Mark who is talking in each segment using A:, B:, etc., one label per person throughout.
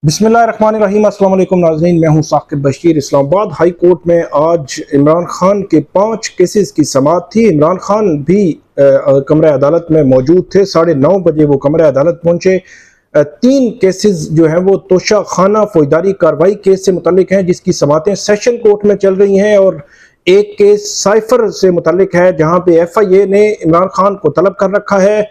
A: बिस्मिल्लाहिर्रहमानिर्रहीम। अस्सलाम वालेकुम नाज़रीन, मैं हूं साकिब बशीर। इस्लामाबाद हाई कोर्ट में आज इमरान खान के 5 केसेस की समाअत थी। इमरान खान भी कमरे अदालत में मौजूद थे। 9:30 बजे वो कमरे अदालत पहुंचे। 3 केसेस जो हैं वो तोशा खाना फौजदारी कार्रवाई केस से मुतल्लिक हैं, जिसकी समाअतें सेशन कोर्ट में चल रही हैं, और एक केस साइफर से मुतल्लिक है जहां पे FIA ने इमरान खान को तलब कर रखा है।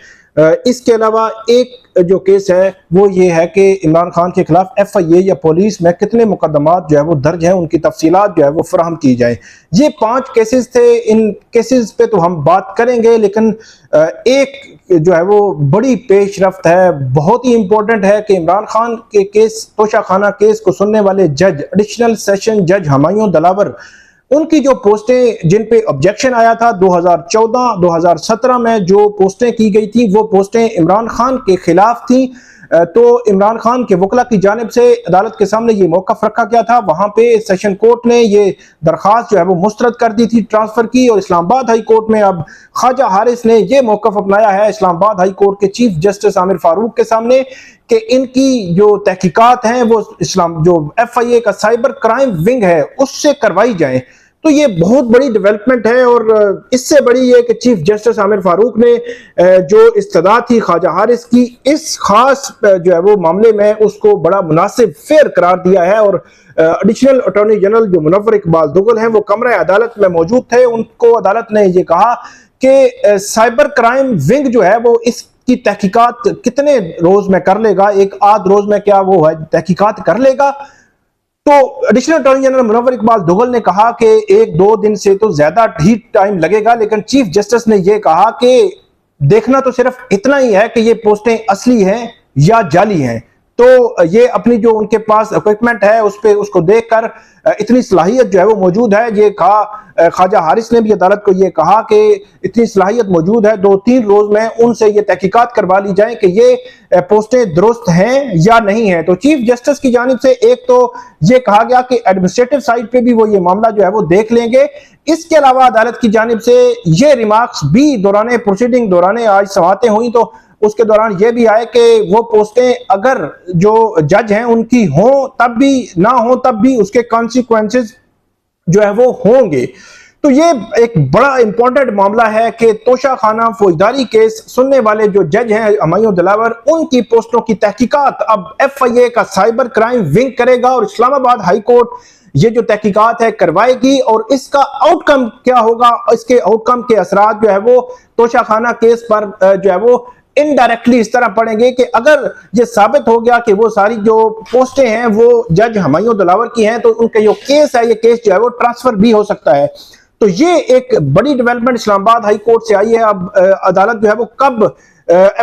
A: इसके अलावा एक जो केस है वो ये है कि इमरान खान के खिलाफ FIA या पुलिस में कितने मुकदमात जो है वो दर्ज हैं, उनकी तफसीलात जो है वो फराहम की जाए। ये 5 केसेस थे। इन केसेस पे तो हम बात करेंगे, लेकिन एक जो है वो बड़ी पेशरफ्त है, बहुत ही इंपॉर्टेंट है कि इमरान खान के केस, तोशा खाना केस को सुनने वाले जज, एडिशनल सेशन जज हुमायूं दिलावर, उनकी जो पोस्टें जिन पे ऑब्जेक्शन आया था 2014-2017 में जो पोस्टें की गई थी, वो पोस्टें इमरान खान के खिलाफ थी। तो इमरान खान के वकला की जानिब से अदालत के सामने ये मौक़िफ़ रखा गया था। वहाँ पे सेशन कोर्ट ने ये दरख्वास्त जो है वो मुस्तरद कर दी थी ट्रांसफ़र की, और इस्लामाबाद हाई कोर्ट में अब ख्वाजा हारिस ने ये मौक़िफ़ अपनाया है इस्लामाबाद हाई कोर्ट के चीफ जस्टिस आमिर फारूक के सामने कि इनकी जो तहकीकात हैं वो जो FIA का साइबर क्राइम विंग है उससे करवाई जाए। तो ये बहुत बड़ी डेवलपमेंट है, और इससे बड़ी ये कि चीफ जस्टिस आमिर फारूक ने जो इस्तदा थी ख्वाजा हारिस की, इस खास जो है वो मामले में उसको बड़ा मुनासिब फेयर करार दिया है। और एडिशनल अटॉर्नी जनरल जो मुनव्वर इकबाल दुगल हैं वो कमरे अदालत में मौजूद थे। उनको अदालत ने ये कहा कि साइबर क्राइम विंग जो है वो इसकी तहकीकात कितने रोज में कर लेगा, एक आध रोज में क्या वो है तहकीकात कर लेगा। तो additional attorney general Munawwar Iqbal Duggal ने कहा कि 1-2 दिन से तो ज्यादा ही टाइम लगेगा, लेकिन चीफ जस्टिस ने यह कहा कि देखना तो सिर्फ इतना ही है कि ये पोस्टें असली हैं या जाली हैं। तो ये अपनी जो उनके पास इक्विपमेंट है उस पे उसको देखकर इतनी सलाहियत जो है वो मौजूद है। ये कहा ख्वाजा हारिस ने भी अदालत को ये कहा कि इतनी सलाहियत मौजूद है, 2-3 रोज में उनसे ये तहकीकात करवा ली जाए कि ये पोस्टें दुरुस्त हैं या नहीं है। तो चीफ जस्टिस की जानिब से एक तो ये कहा गया कि एडमिनिस्ट्रेटिव साइड पे भी वो ये मामला जो है वो देख लेंगे। इसके अलावा अदालत की जानिब से ये रिमार्क्स भी दौरान प्रोसीडिंग दौरान आज समाअतें हुई, तो उसके दौरान ये भी आए कि वो पोस्टें अगर जो जज हैं उनकी हो तब भी, ना हो तब भी, उसके कॉन्सिक्वेंसेस जो है वो होंगे। तो ये एक बड़ा इंपॉर्टेंट मामला है कि तोशा खाना फौजदारी केस सुनने वाले जो जज हैं हुमायूं दिलावर, उनकी पोस्टों की तहकीकात अब FIA का साइबर क्राइम विंग करेगा, और इस्लामाबाद हाई कोर्ट ये जो तहकीकात है करवाएगी। और इसका आउटकम क्या होगा, इसके आउटकम के असरात जो है वो तोशा खाना केस पर जो है वो इनडायरेक्टली इस तरह पड़ेंगे कि अगर ये साबित हो गया कि वो सारी जो पोस्टें हैं वो जज हुमायूं दिलावर की हैं, तो उनका जो केस है, ये केस जो है वो ट्रांसफर भी हो सकता है। तो ये एक बड़ी डेवलपमेंट इस्लामाबाद हाई कोर्ट से आई है। अब अदालत जो है वो कब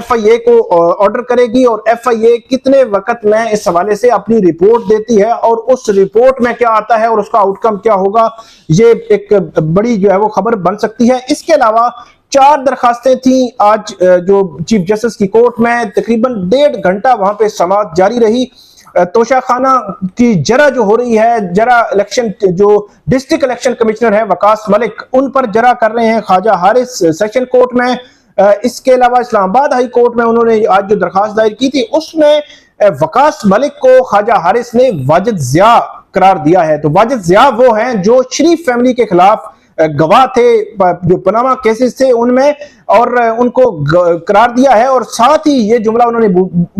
A: FIA को ऑर्डर करेगी और FIA कितने वक्त में इस हवाले से अपनी रिपोर्ट देती है, और उस रिपोर्ट में क्या आता है और उसका आउटकम क्या होगा, ये एक बड़ी जो है वो खबर बन सकती है। इसके अलावा 4 दरखास्तें थी आज जो चीफ जस्टिस की कोर्ट में, तकरीबन 1.5 घंटा वहां पे समाअत जारी रही। तोशा खाना की जरा जो हो रही है, जरा इलेक्शन जो डिस्ट्रिक्ट इलेक्शन कमिश्नर है वकास मलिक, उन पर जरा कर रहे हैं ख्वाजा हारिस सेशन कोर्ट में। इसके अलावा इस्लामाबाद हाई कोर्ट में उन्होंने आज जो दरखास्त दायर की थी उसमें वकास मलिक को ख्वाजा हारिस ने वाजिद ज़िया करार दिया है। तो वाजिद ज़िया वो हैं जो शरीफ फैमिली के खिलाफ गवाह थे, जो पनामा केसेस थे उनमें, और उनको करार दिया है। और साथ ही ये जुमला उन्होंने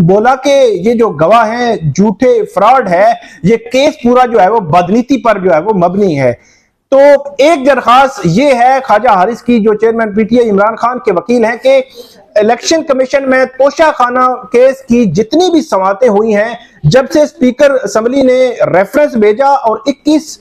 A: बोला कि ये जो गवाह हैं झूठे, फ्रॉड है, ये केस पूरा जो है वो बदनीति पर जो है वो मबनी है। तो एक दरखास्त ये है ख्वाजा हारिस की, जो चेयरमैन PTI इमरान खान के वकील हैं, कि इलेक्शन कमीशन में तोशा खाना केस की जितनी भी समाअतें हुई हैं, जब से स्पीकर असेंबली ने रेफरेंस भेजा और 21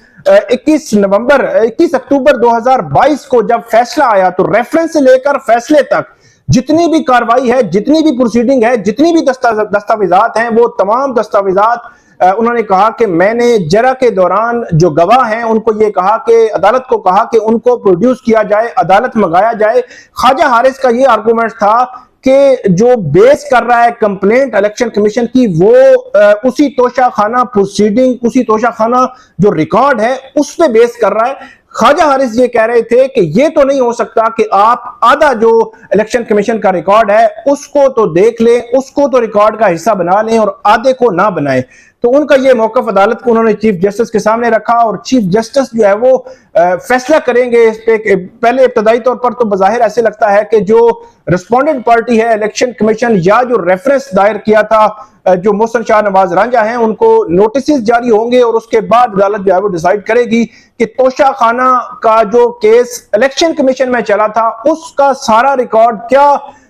A: अक्टूबर 2022 को जब फैसला आया, तो रेफरेंस से लेकर फैसले तक जितनी भी कार्रवाई है, जितनी भी प्रोसीडिंग है, जितनी भी दस्तावेजात हैं, वो तमाम दस्तावेजात उन्होंने कहा कि मैंने जरा के दौरान जो गवाह हैं उनको ये कहा कि अदालत को कहा कि उनको प्रोड्यूस किया जाए, अदालत मंगाया जाए। ख्वाजा हारिस का ये आर्गूमेंट था कि जो बेस कर रहा है कंप्लेंट इलेक्शन कमीशन की, वो उसी तोशा खाना प्रोसीडिंग, उसी तोशा खाना जो रिकॉर्ड है उस पे बेस कर रहा है। ख्वाजा हारिस ये कह रहे थे कि ये तो नहीं हो सकता कि आप आधा जो इलेक्शन कमीशन का रिकॉर्ड है उसको तो देख लें, उसको तो रिकॉर्ड का हिस्सा बना लें और आधे को ना बनाएं। तो उनका ये मौकफ अदालत को उन्होंने चीफ जस्टिस के सामने रखा और चीफ जस्टिस जो है वो फैसला करेंगे इस पे। पहले इब्तदाई तौर पर तो बज़ाहिर ऐसे लगता है कि जो रिस्पोंडेंट पार्टी है इलेक्शन कमीशन या जो रेफरेंस दायर किया था जो मोहसिन शाह नवाज रांझा हैं उनको नोटिस जारी होंगे और उसके बाद अदालत जो है वो डिसाइड करेगी कि तोशा खाना का जो केस इलेक्शन कमीशन में चला था उसका सारा रिकॉर्ड क्या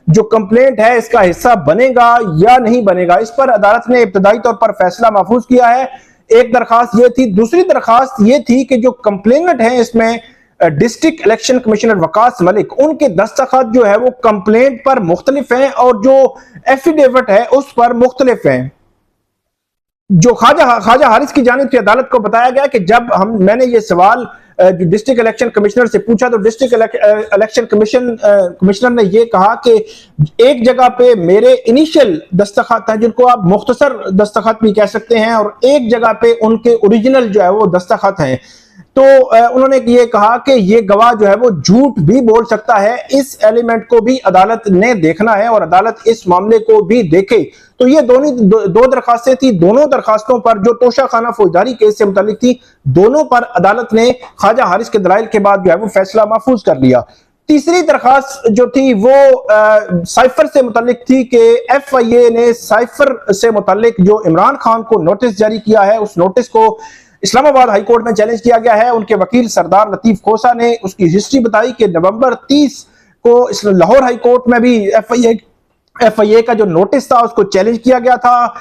A: जो कंप्लेंट है इसका हिस्सा बनेगा या नहीं बनेगा। इस पर अदालत ने इब्तदाई तौर पर फैसला महफूज किया है। एक दरखास्त ये थी, दूसरी दरखास्त ये थी कि जो कंप्लेनेंट है इसमें district election commissioner Waqas Malik, उनके दस्तखत जो है वो कंप्लेंट पर मुख्तलिफ हैं और जो एफिडेविट है उस पर मुख्तलिफ हैं। जो ख्वाजा हारिस की जानिब से अदालत को बताया गया कि जब मैंने ये सवाल जो डिस्ट्रिक्ट इलेक्शन कमिश्नर से पूछा तो डिस्ट्रिक्ट इलेक्शन कमिश्नर ने ये कहा कि एक जगह पे मेरे इनिशियल दस्तखत हैं जिनको आप मुख्तसर दस्तखत भी कह सकते हैं और एक जगह पे उनके ओरिजिनल जो है वो दस्तखत हैं। तो उन्होंने ये कहा कि ये गवाह जो है वो झूठ भी बोल सकता है। इस एलिमेंट को भी अदालत ने देखना है और अदालत इस मामले को भी देखे। तो ये दो दरखास्तें थी। दोनों दरखास्तों पर जो तोशा खाना फौजदारी केस से मुतालिक थी दोनों पर अदालत ने ख्वाजा हारिस के दलाइल के बाद जो है वो फैसला महफूज कर लिया। तीसरी दरखास्त जो थी वो साइफर से मुतालिक थी कि FIA ने साइफर से मुतालिक जो इमरान खान को नोटिस जारी किया है उस नोटिस को इस्लामाबाद हाई कोर्ट में चैलेंज किया गया है। उनके वकील सरदार लतीफ खोसा ने उसकी हिस्ट्री बताई कि नवंबर 30 को लाहौर हाई कोर्ट में भी FIA का जो नोटिस था उसको चैलेंज किया गया था।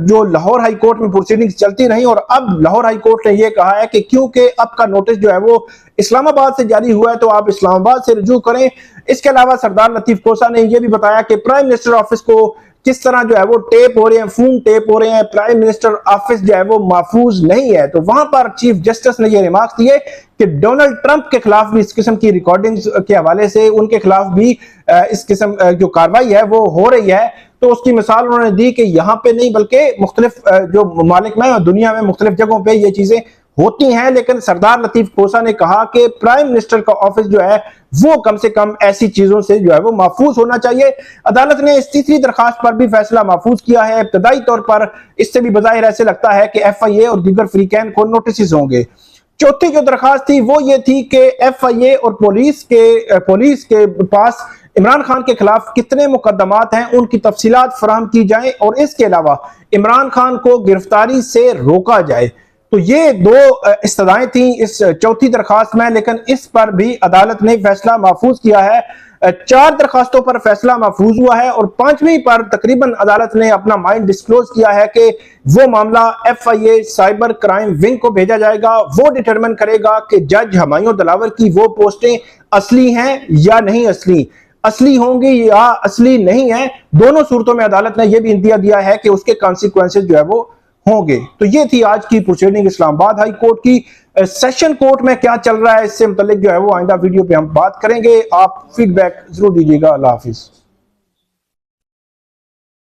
A: जो लाहौर हाई कोर्ट में प्रोसीडिंग्स चलती रही और अब लाहौर हाई कोर्ट ने यह कहा है कि क्योंकि अब का नोटिस जो है वो इस्लामाबाद से जारी हुआ है तो आप इस्लामाबाद से रुजू करें। इसके अलावा सरदार लतीफ खोसा ने यह भी बताया कि प्राइम मिनिस्टर ऑफिस को किस तरह जो है वो टेप हो रहे हैं, फोन टेप हो रहे हैं, प्राइम मिनिस्टर ऑफिस जो है वो महफूज नहीं है। तो वहां पर चीफ जस्टिस ने ये रिमार्क्स दिए कि डोनाल्ड ट्रंप के खिलाफ भी इस किस्म की रिकॉर्डिंग्स के हवाले से उनके खिलाफ भी इस किस्म जो कार्रवाई है वो हो रही है। तो उसकी मिसाल उन्होंने दी कि यहाँ पे नहीं बल्कि मुख्तलिफ जो ममालिक में और दुनिया में मुख्तलिफ जगहों पे ये चीजें होती हैं। लेकिन सरदार लतीफ खोसा ने कहा कि प्राइम मिनिस्टर का ऑफिस जो है वो कम से कम ऐसी चीजों से जो है वो महफूज होना चाहिए। अदालत ने इस तीसरी दरखास्त पर भी फैसला महफूज किया है। इब्तदाई तौर पर इससे भी बज़ाहिर ऐसे लगता है कि FIA और दीगर फ्रीकैन को नोटिस होंगे। चौथी जो दरखास्त थी वो ये थी कि FIA और पुलिस के पास इमरान खान के खिलाफ कितने मुकदमात हैं उनकी तफसीलात फराहम की जाए और इसके अलावा इमरान खान को गिरफ्तारी से रोका जाए। तो ये दो इस्तदाएं थी इस चौथी दरखास्त में, लेकिन इस पर भी अदालत ने फैसला महफूज किया है। 4 दरखास्तों पर फैसला महफूज हुआ है और 5वीं पर तकरीबन अदालत ने अपना माइंड डिस्क्लोज किया है कि वो मामला FIA साइबर क्राइम विंग को भेजा जाएगा। वो डिटरमिन करेगा कि जज हुमायूं दिलावर की वो पोस्टें असली हैं या नहीं असली होंगी या असली नहीं है। दोनों सूरतों में अदालत ने यह भी इंदिया दिया है कि उसके कॉन्सिक्वेंसेस जो है वो होंगे। तो ये थी आज की प्रोसीडिंग इस्लामाबाद हाई कोर्ट की। सेशन कोर्ट में क्या चल रहा है इससे मुतालिक जो है वो आइंदा वीडियो पे हम बात करेंगे। आप फीडबैक जरूर दीजिएगा। अल्लाह हाफिज।